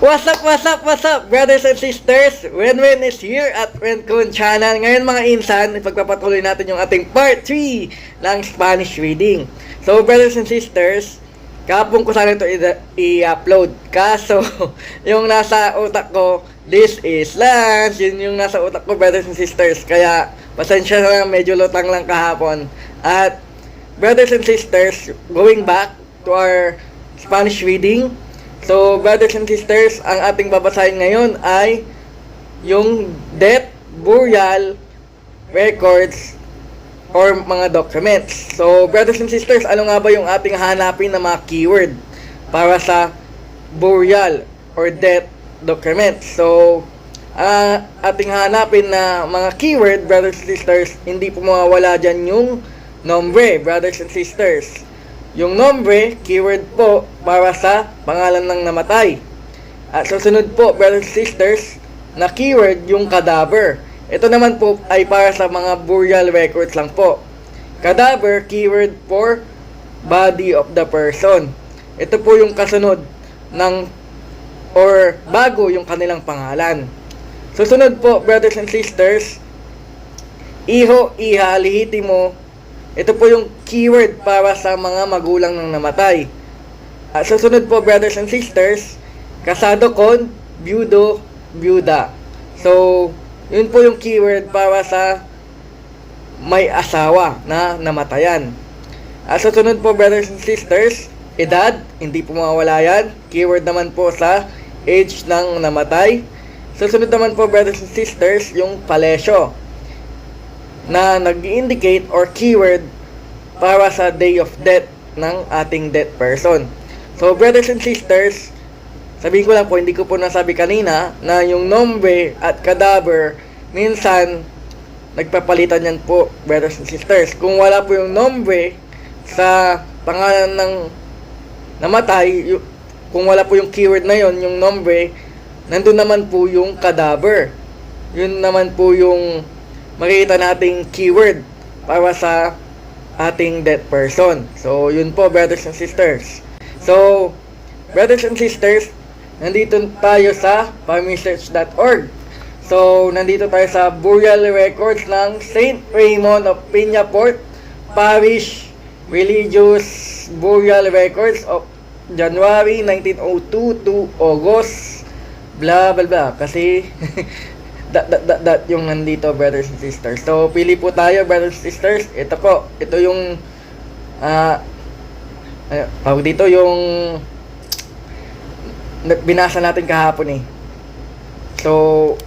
What's up, brothers and sisters? Wenwen is here at Wenkun Channel. Ngayon mga insan, ipagpapatuloy natin yung ating part 3 ng Spanish reading. So, brothers and sisters, kahapon ko sana ito i-upload. Kaso, yung nasa utak ko, this is lunch. Yun yung nasa utak ko, brothers and sisters. Kaya, pasensya na lang, medyo lutang lang kahapon. At, brothers and sisters, going back to our Spanish reading. So, brothers and sisters, ang ating babasahin ngayon ay yung death, burial, records, or mga documents. So, brothers and sisters, ano nga ba yung ating hanapin na mga keyword para sa burial or death documents? So, ating hanapin na mga keyword, brothers and sisters, hindi po mawawala dyan yung nombre, brothers and sisters. Yung nombre, keyword po para sa pangalan ng namatay. At susunod po, brothers and sisters, na keyword yung cadaver. Ito naman po ay para sa mga burial records lang po. Cadaver, keyword for body of the person. Ito po yung kasunod ng or bago yung kanilang pangalan. Susunod po, brothers and sisters, iho, iha, lihitimo. Ito po yung keyword para sa mga magulang ng namatay. At susunod po, brothers and sisters, kasado kon, byudo, byuda. So, yun po yung keyword para sa may asawa na namatayan. At susunod po, brothers and sisters, edad, hindi po mawawala yan. Keyword naman po sa age ng namatay. Susunod naman po, brothers and sisters, yung palesyo, na nag-indicate or keyword para sa day of death ng ating dead person. So, brothers and sisters, sabihin ko lang po, hindi ko po nasabi kanina na yung nombre at cadaver, minsan nagpapalitan yan po, brothers and sisters. Kung wala po yung nombre sa pangalan ng namatay, kung wala po yung keyword na yon, yung nombre, nandun naman po yung cadaver. Yun naman po yung makikita nating keyword para sa ating dead person. So, yun po, brothers and sisters. So, brothers and sisters, nandito tayo sa farmresearch.org. So, nandito tayo sa burial records ng Saint Raymond of Peñafort Parish Religious Burial Records of January 1902 to August blah blah blah. Kasi that yung nandito, brothers and sisters. So, pili po tayo, brothers and sisters. Ito po, ito yung dito yung binasa natin kahapon eh. So,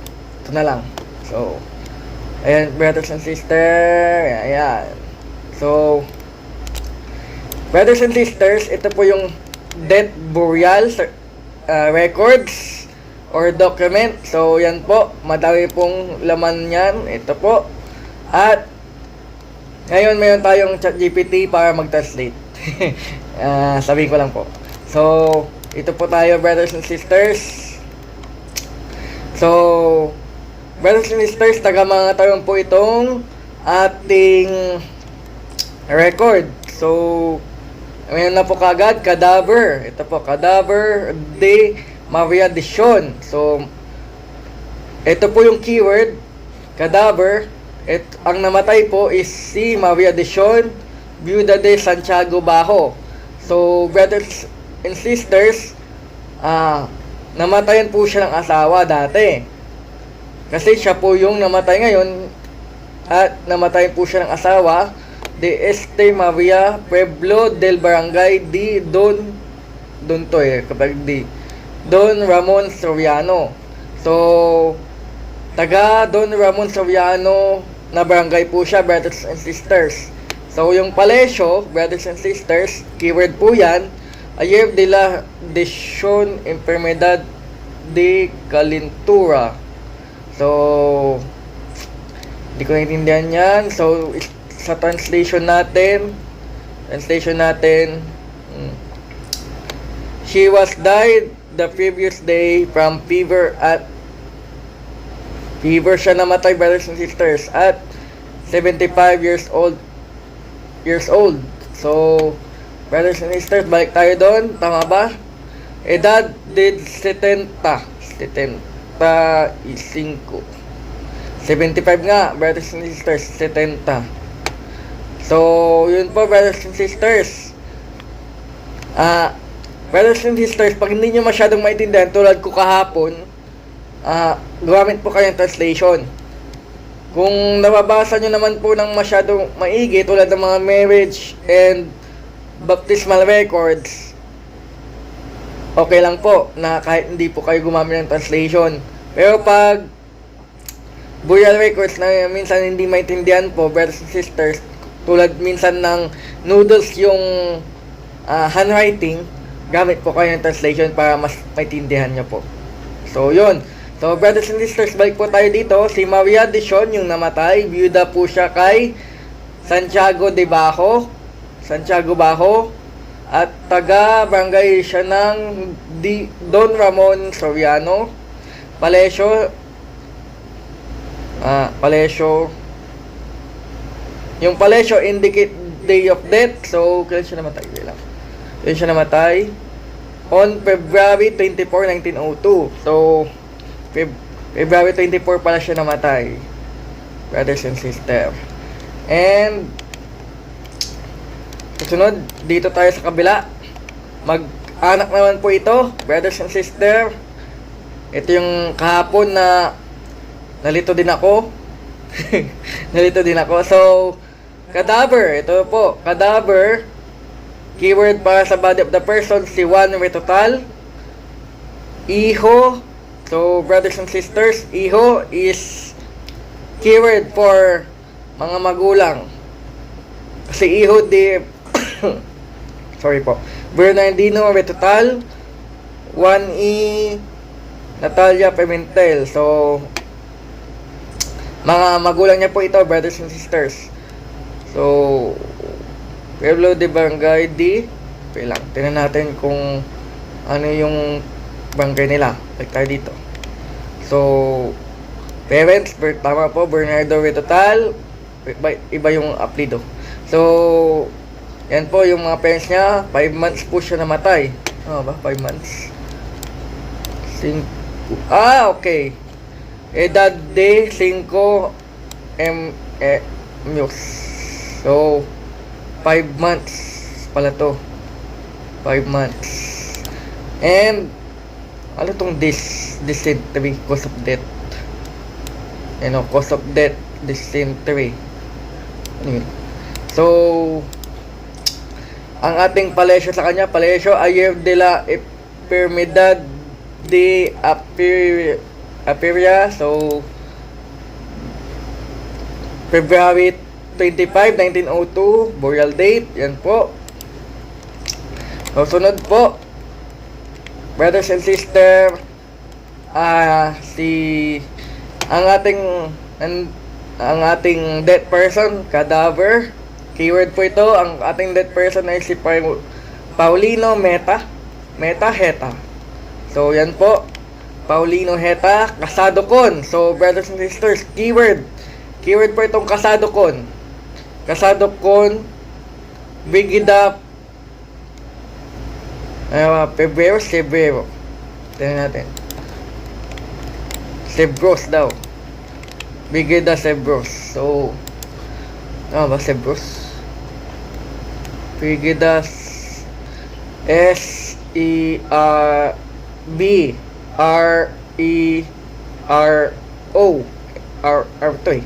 ito na lang. So, ayan, brothers and sisters. Ayan. So, brothers and sisters, ito po yung death burial records or document. So, yan po. Madami pong laman yan. Ito po. At, ngayon mayroon tayong ChatGPT para mag-translate. Sabihin ko lang po. So, ito po tayo, brothers and sisters. So, brothers and sisters, taga-mga tayo po itong ating record. So, mayroon na po kagad, cadaver. Ito po, cadaver de Maria de Sion. So, ito po yung keyword, cadaver. Ang namatay po is si Maria de Sion, Viuda de Santiago Bajo. So, brothers and sisters, namatayan po siya ng asawa dati. Kasi siya po yung namatay ngayon at namatayan po siya ng asawa de Este Maria Pueblo del Barangay di Don to kapag di Don Ramon Soriano. So, taga Don Ramon Soriano na barangay po siya, brothers and sisters. So, yung palesyo, brothers and sisters, keyword po yan, ayer de la Desion Enfermedad de Calentura. So, hindi ko naintindihan yan. So, sa translation natin, she was died the previous day from fever siya namatay, brothers and sisters, at 75 years old. So, brothers and sisters, balik tayo doon. Tama ba? Edad de 75. 75 nga, brothers and sisters, 70. So, yun po, brothers and sisters. Brothers and sisters, pag hindi nyo masyadong maintindihan, tulad ko kahapon, gumamit po kayo ng translation. Kung nababasa nyo naman po ng masyadong maigi, tulad ng mga marriage and baptismal records, okay lang po na kahit hindi po kayo gumamit ng translation. Pero pag burial records na minsan hindi maintindihan po, brothers and sisters, tulad minsan ng noodles yung handwriting, gamit po kayo ng translation para mas maintindihan nyo po. So, yun. So, brothers and sisters, balik po tayo dito. Si Maria de Sion, yung namatay, biyuda po siya kay Santiago Bajo, at taga-barangay siya ng Don Ramon Soriano, Palesio. Yung Palesio indicate day of death. So, kailan siya namatay? Kailan siya namatay? On February 24, 1902. So, February 24 pala siya namatay, brothers and sisters. And susunod, dito tayo sa kabila. Mag-anak naman po ito, brothers and sisters. Ito yung kahapon na nalito din ako. So, cadaver. Ito po, cadaver. Keyword para sa body of the person, si Juan Retotal. Iho. So, brothers and sisters, iho is keyword for mga magulang. Kasi iho di sorry po, Bernardino Retotal, 1E Natalia Pimentel. So, mga magulang niya po ito, brothers and sisters. So, Pueblo de Barangay di lang. Tingnan natin kung ano yung barangay nila. Like tayo dito. So, parents, tama po, Bernardo Retotal. Iba yung apelido. So, yan po yung mga parents niya. 5 months po siya namatay. Ano ba? 5 months. Okay. Edad de 5 años. So, 5 months pala to. 5 months. And, ano tong dysentery, cause of death? Cause of death, dysentery. Ano yun? So, ang ating Palesio sa kanya, Palesio Ayer de la Enfermedad de Aperia. So, February 25, 1902, burial date. Yan po. So, sunod po, brothers and sisters, ang ating dead person, cadaver. Keyword po ito, ang ating dead person ay si Paulino Heta. So, yan po, Paulino Heta, kasado kon. So, brothers and sisters, keyword po itong kasado kon. Brigida Pebrero. Tingnan natin. Sebros daw. Brigida Sebros. So, ano ba Sebros? Brigida Sebrero. To eh.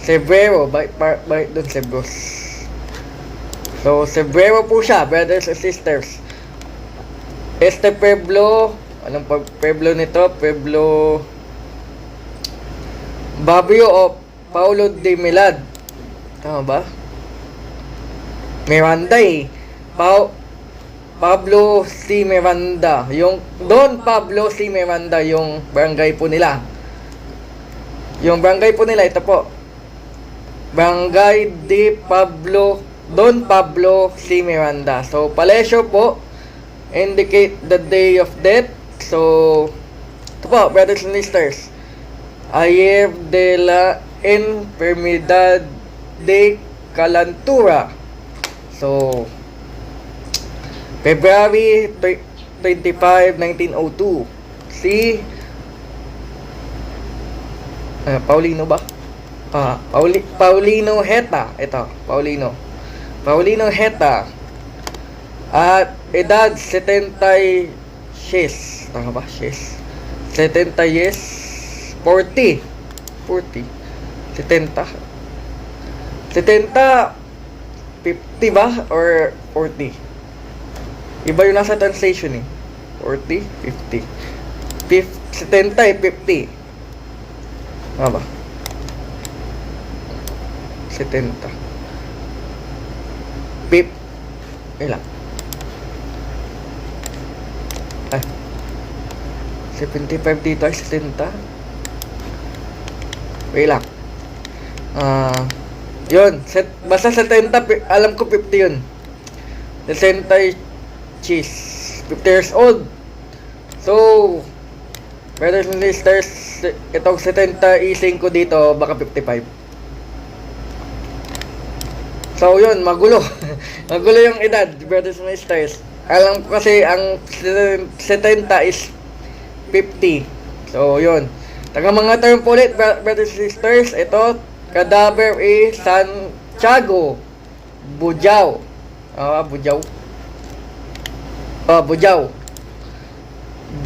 Sebrero. Bakit doon Sebros? So, Sebrero po siya, brothers and sisters. Pueblo, anong Pueblo nito? Pueblo Babio o Paulo de Milad. Tama ba? Miranda eh. Pablo C. Miranda. Yung Don Pablo C. Miranda, yung barangay po nila. Yung barangay po nila, ito po. Barangay de Don Pablo C. Miranda. So, Palesio po, indicate the day of death. So, ito po, brothers and sisters. Ayer de la Enfermedad de Calentura. So, February 25, 1902. Si Paulino ba? Paulino Heta. Ito, Paulino Heta. At edad 76. Tama ba? 70 yes. 40. 70. 50 ba? Or 40? Iba yung nasa translation eh. 40, 50. 70 eh, 50. Tama ba? 70. Ilan? 75 dito ay 70. Wait lang. Yun. Basta 70, alam ko 50 yun. 70 cheese. 50 years old. So, brothers and sisters, itong 70 ising ko dito, baka 55. So, yun, magulo. Magulo yung edad, brothers and sisters. Alam ko kasi ang 70 is 50. So, yun. Taga mga term po ulit, brothers and sisters. Ito, cadaver is Santiago Bujao. Bujao.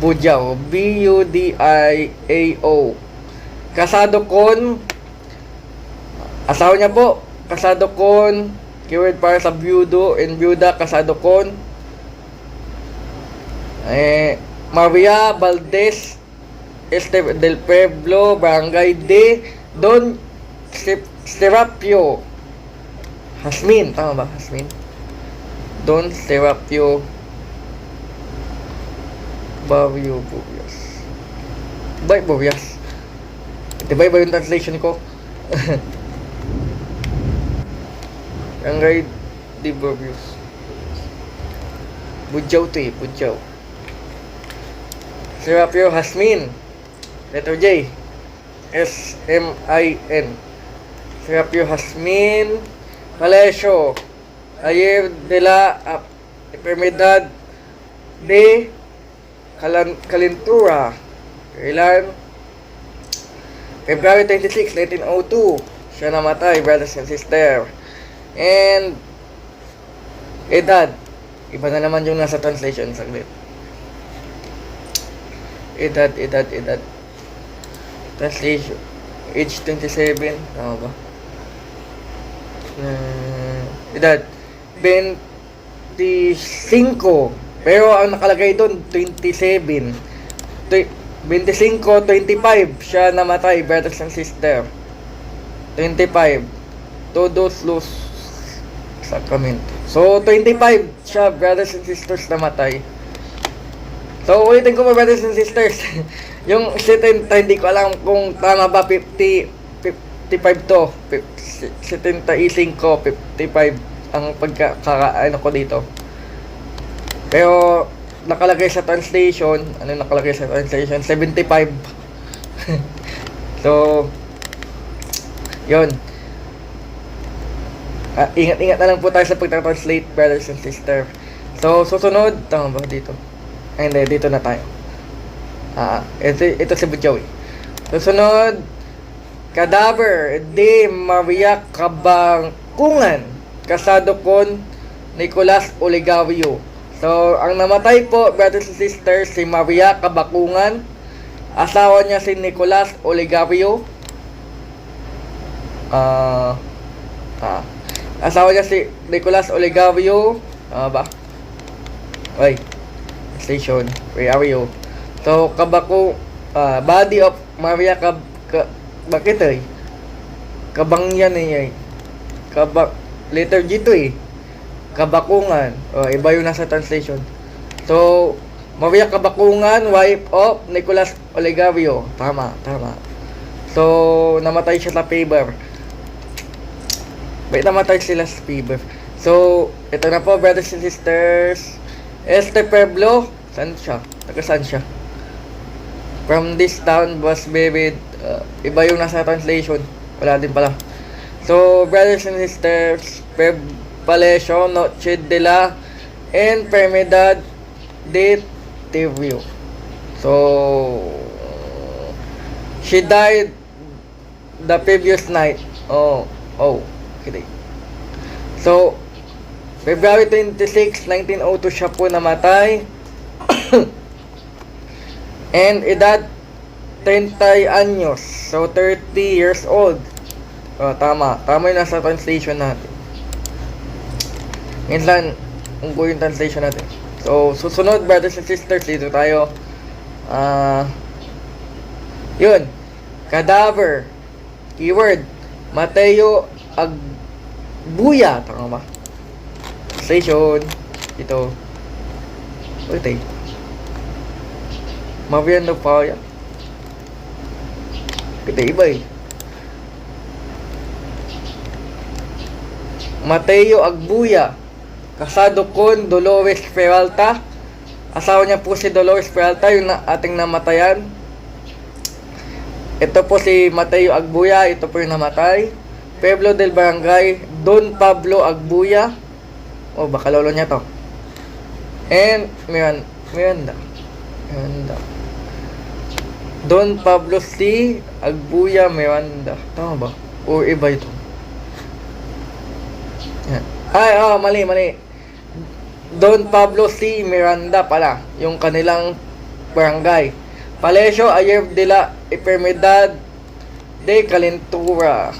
Budiao. Kasado kon, asawa niya po, kasado kon, keyword para sa byudo and byuda, kasado kon, Maria Valdez del Pueblo, Barangay de Don Serapio Hasmin, tama ba? Hasmin? Don Serapio Barrio Bovias. Bovias. Diba iba yung translation ko? Barangay de Bovias. Bujao to eh, Bujao. Serapio Hasmin. Letter J. S-M-I-N. Serapio Hasmin Valesio. Ayer de la Enfermedad de Calentura. Kailan? February 26, 1902. Siya namatay, brothers and sisters. And edad. Iba na naman yung nasa translation. Saglit. Edad. Translation. Age 27. Tama ba? Edad 25. Pero ang nakalagay doon 27. 25, 25 siya namatay, brothers and sisters. 25. Todos los Sacramento. So 25 siya, brothers and sisters, namatay. So ulitin ko, brothers and sisters. Yung 70, hindi ko alam kung tama ba, 55 to. 70 ising ko, 55 ang pagkakaano ko dito. Pero nakalagay sa translation, 75. So, yun. Ingat-ingat na lang po tayo sa pagta-translate, brothers and sisters. So, susunod, tama ba dito? Ay, hindi, dito na tayo. Ito si Bujao eh. Susunod, cadaver de Maria Cabangungan, kasado kon Nicolas Olegario. So, ang namatay po, brothers and sisters, si Maria Cabangungan. Asawa niya si Nicolas Olegario. Asawa niya si Nicolas Olegario. Ba? Oy. Station. Where are you? So, body of Maria bakit eh? Kabangyan eh. Letter G to eh. Cabangungan. Iba yung nasa translation. So, Maria Cabangungan, wife of Nicolas Olegario. Tama. So, namatay siya sa fever. Namatay sila sa fever. So, ito na po, brothers and sisters. Este Pueblo, saan siya? Taga-saan siya? From this town was buried. Iba yung nasa translation. Wala din pala. So, brothers and sisters, Palesio, Noche de la Enfermedad de interview. So, she died the previous night. Okay. So, February 26, 1902 siya po namatay. And edad 30 anyos. So, 30 years old. Tama. Tama yung nasa translation natin. Minsan, kung yung translation natin. So, susunod, brothers and sisters, dito tayo. Yun. Cadaver. Keyword. Mateo Agbuya. Tama ba? Station. Ito. Ulit. Mabiyan na pa yan. Kita iba eh. Mateo Agbuya. Kasado con Dolores Peralta. Asawa niya po si Dolores Peralta, yung ating namatayan. Ito po si Mateo Agbuya. Ito po yung namatay. Pueblo del Barangay Don Pablo Agbuya. Baka lolo niya to. And Miranda. Don Pablo C. Agbuya Miranda. Tama ba? O iba ito? Yan. Mali. Don Pablo C. Miranda pala. Yung kanilang barangay. Palacio Ayer de la Enfermedad de Calentura.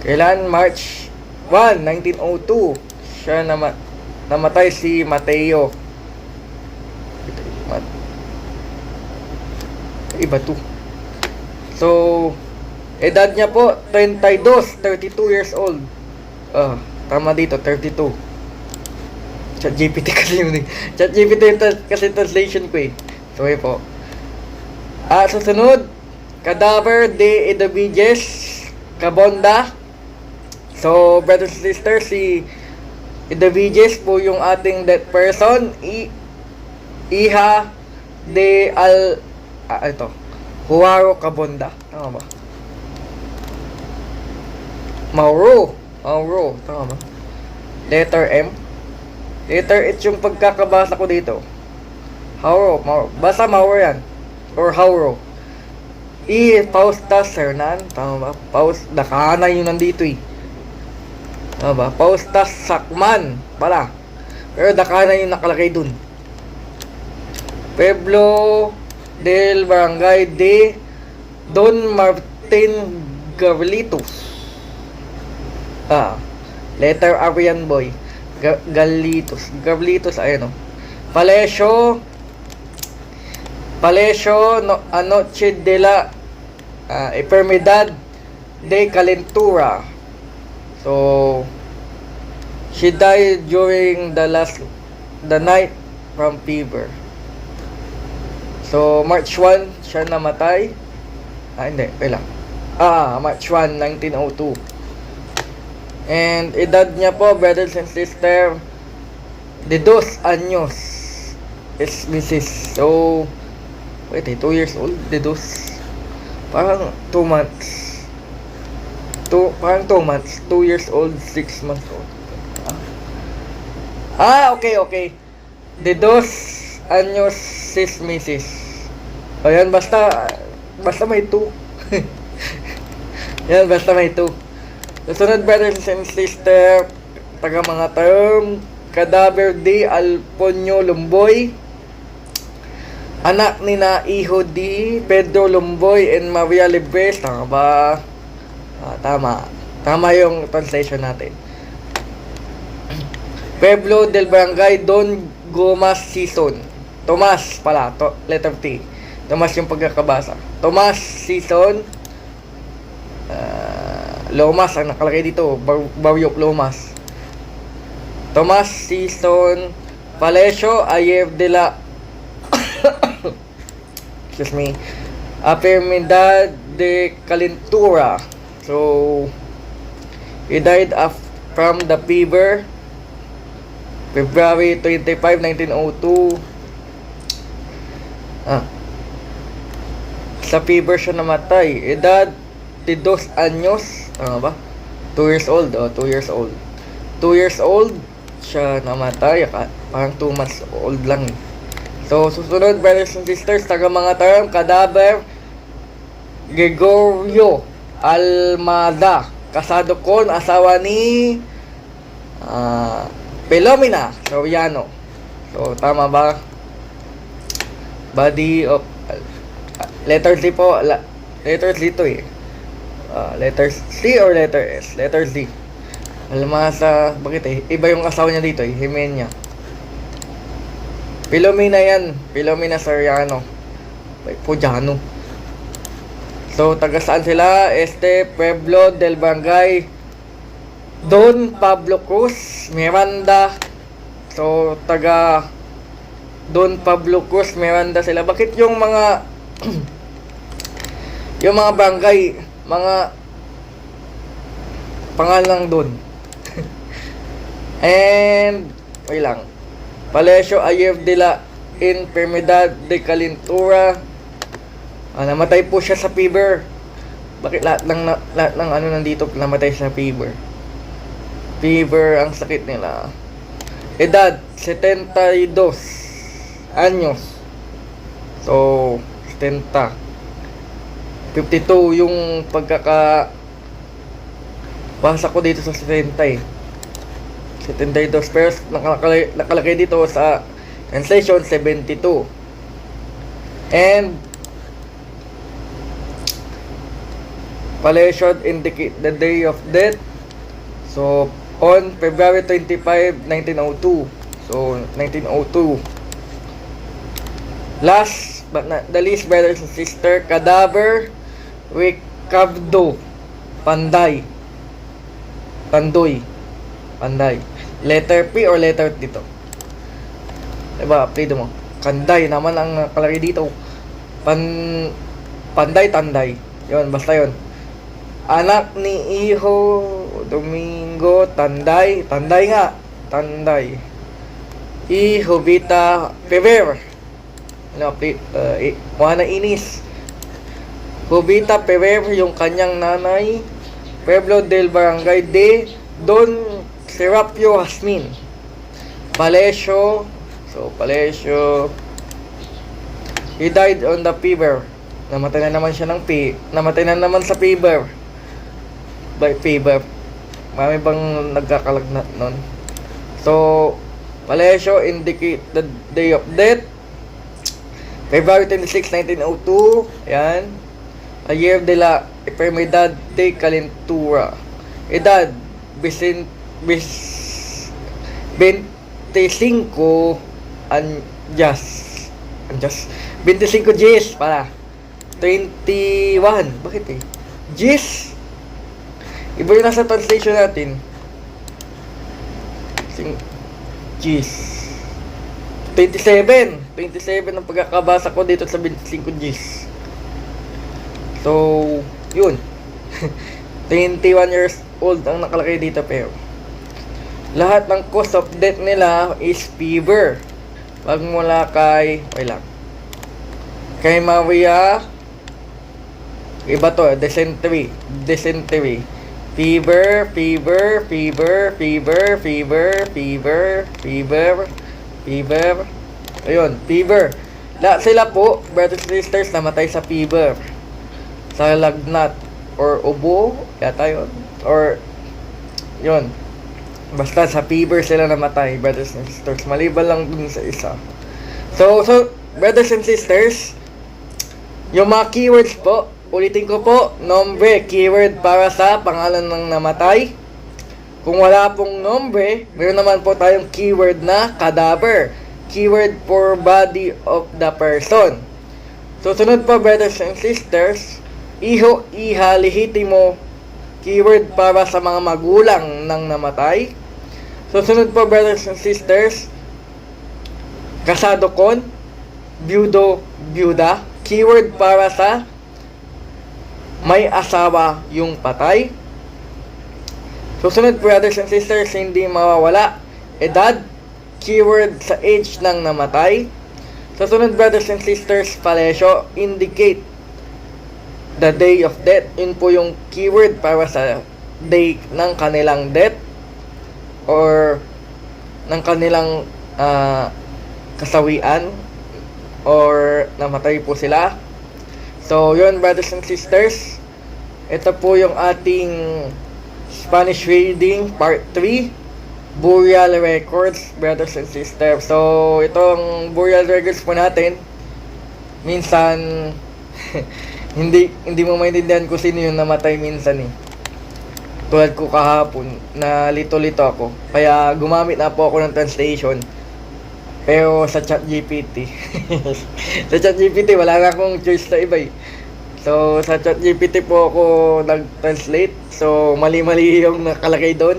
Kailan? March 1, 1902. Siya namatay si Mateo. Iba to. So, edad niya po 32 years old. Tama dito, 32. ChatGPT kasi yun eh. ChatGPT kasi translation ko eh. Sorry po. Susunod, Cadaver de Edoviges Cabonda. So, brothers and sisters, si Edoviges po yung ating dead person. Iha de Juaro Cabonda. Tama ba? Mauro. Tama ba? Letter M. Letter H yung pagkakabasa ko dito. Mauro. Basta Mauro yan. Or Hauro. Faustas Hernan. Tama ba? Nakahana yung nandito eh. Tama ba? Faustas Sakman. Pala. Pero nakahana yung nakalagay dun. Pueblo del Barangay de Don Martin Gavlitos. Letter R yan boy. Gavlitos, ayun o. Palacio Anoche de la Enfermedad de Calentura. So, she died during the night from fever. So, March 1, siya namatay. Hindi, lang. March 1, 1902. And edad niya po, brothers and sisters, de 2 anyos is Mrs. So, 2 years old, de 2. Parang 2 months. Parang 2 months. 2 years old, 6 months old. Okay. De 2 anyos is Mrs. Ayan, basta may 2. Yan, basta may 2. Susunod, brothers and sisters, taga mga term, Cadaver de Alponio Lumboy, anak ni na Hijo di Pedro Lumboy and Maria Libres. Tama ba? Tama yung translation natin. Pueblo del Barangay Don Gomas Season. Tomas pala, letter T. Tomas yung pagkakabasa. Tomas Season. Lomas ang nakalagay dito. Baryok Lomas. Tomas Season. Palacio Ayer de la excuse me. Enfermedad de Calentura. So, he died from the fever February 25, 1902. Sa fever siya namatay. Edad de 2 anyos. Tama ba? 2 years old. 2 2 years old siya namatay. Parang 2 months old lang. So, susunod, brothers and sisters, taga mga term, Cadaver Gregorio Almada. Kasado ko, asawa ni Pelomina Soriano. So, tama ba? Body of letter Z po. Letter Z to eh. Letter C or letter S? Letter Z. Almasa, bakit eh? Iba yung asawa niya dito eh. Jimena. Pelomina yan. Pelomina Soriano. Pujano. So, taga saan sila? Pueblo del Barangay Don Pablo Cruz, Miranda. So, taga Don Pablo Cruz, Miranda sila. Bakit yung mga yung mga barangay, mga pangalang doon? And, wait lang. Palesio Ayer de la Enfermedad de Calentura. Namatay po siya sa fever. Bakit lahat ng ano nandito namatay sa fever? Fever ang sakit nila. Edad 72 anyos. So 70. 52 yung basa ko dito sa 70 eh. 72 pero nakalagay dito sa translation 72. And Palesio indicate the day of death. So on February 25, 1902. So 1902. Last but not the least, brothers and sisters, Cadaver Ricardo Panday. Letter P or letter T to? Diba, apelido mo? Kanday naman ang nakalagay dito. Panday, Tanday. Yun, basta yun. Anak ni Iho Domingo Tanday. Tanday nga. Tanday. Iho Vita Pever. Juana Inis. Jovita Pever, yung kanyang nanay. Pueblo del Barangay de Don Serapio Jasmin. Palesio. So, Palesio. He died on the fever. Namatay na naman siya ng namatay na naman sa fever. By fever. Marami bang nagkakalagnat nun? So, Palesio indicate the day of death. February 26, 1902. Ayan. A year de la Enfermedad de Calentura. Edad 25 Anjas 25 Gs pala 21. Bakit eh? Gs? Iba yung nasa translation natin. Gs 27 ang pagkakabasa ko dito sa 25 Gs. So, yun. 21 years old ang nakalagay dito pero lahat ng cause of death nila is fever. Magmula kay Maria, iba to, dysentery. Fever. Ayun, fever. Lahat sila po, brothers and sisters, namatay sa fever. Sa lagnat or ubo, yata yun. Or, yun. Basta sa fever sila namatay, brothers and sisters. Maliban lang dun sa isa. So, brothers and sisters, yung mga keywords po, ulitin ko po, nombre, keyword para sa pangalan ng namatay. Kung wala pong nombre, meron naman po tayong keyword na cadaver. Keyword for body of the person. So, sunod po, brothers and sisters, iho, iha, lehitimo, keyword para sa mga magulang ng namatay. So, sunod po, brothers and sisters, kasado kon, byudo, byuda, keyword para sa may asawa yung patay. So, sunod, brothers and sisters, hindi mawawala, edad, keyword sa age ng namatay. So, sunod, brothers and sisters, palesyo, indicate the day of death. Yun po yung keyword para sa day ng kanilang death. or ng kanilang kasawian or namatay po sila. So yun, brothers and sisters, ito po yung ating Spanish reading part 3, burial records, brothers and sisters. So itong burial records po natin, minsan hindi mo maintindihan kung sino yung namatay minsan eh. Tulad ko kahapon, na lito-lito ako. Kaya gumamit na po ako ng translation. Pero sa ChatGPT. Sa ChatGPT, wala nga akong choice na iba eh. So, sa ChatGPT po ako nag-translate. So, mali-mali yung nakalagay doon.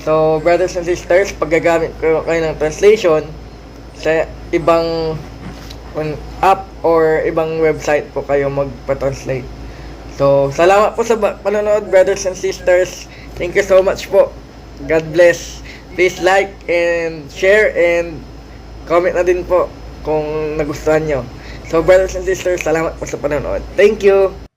So, brothers and sisters, pag gagamit ko kayo ng translation sa ibang app or ibang website po kayo magpa-translate. So, salamat po sa panonood, brothers and sisters. Thank you so much po. God bless. Please like and share and comment na din po kung nagustuhan nyo. So, brothers and sisters, salamat po sa panonood. Thank you!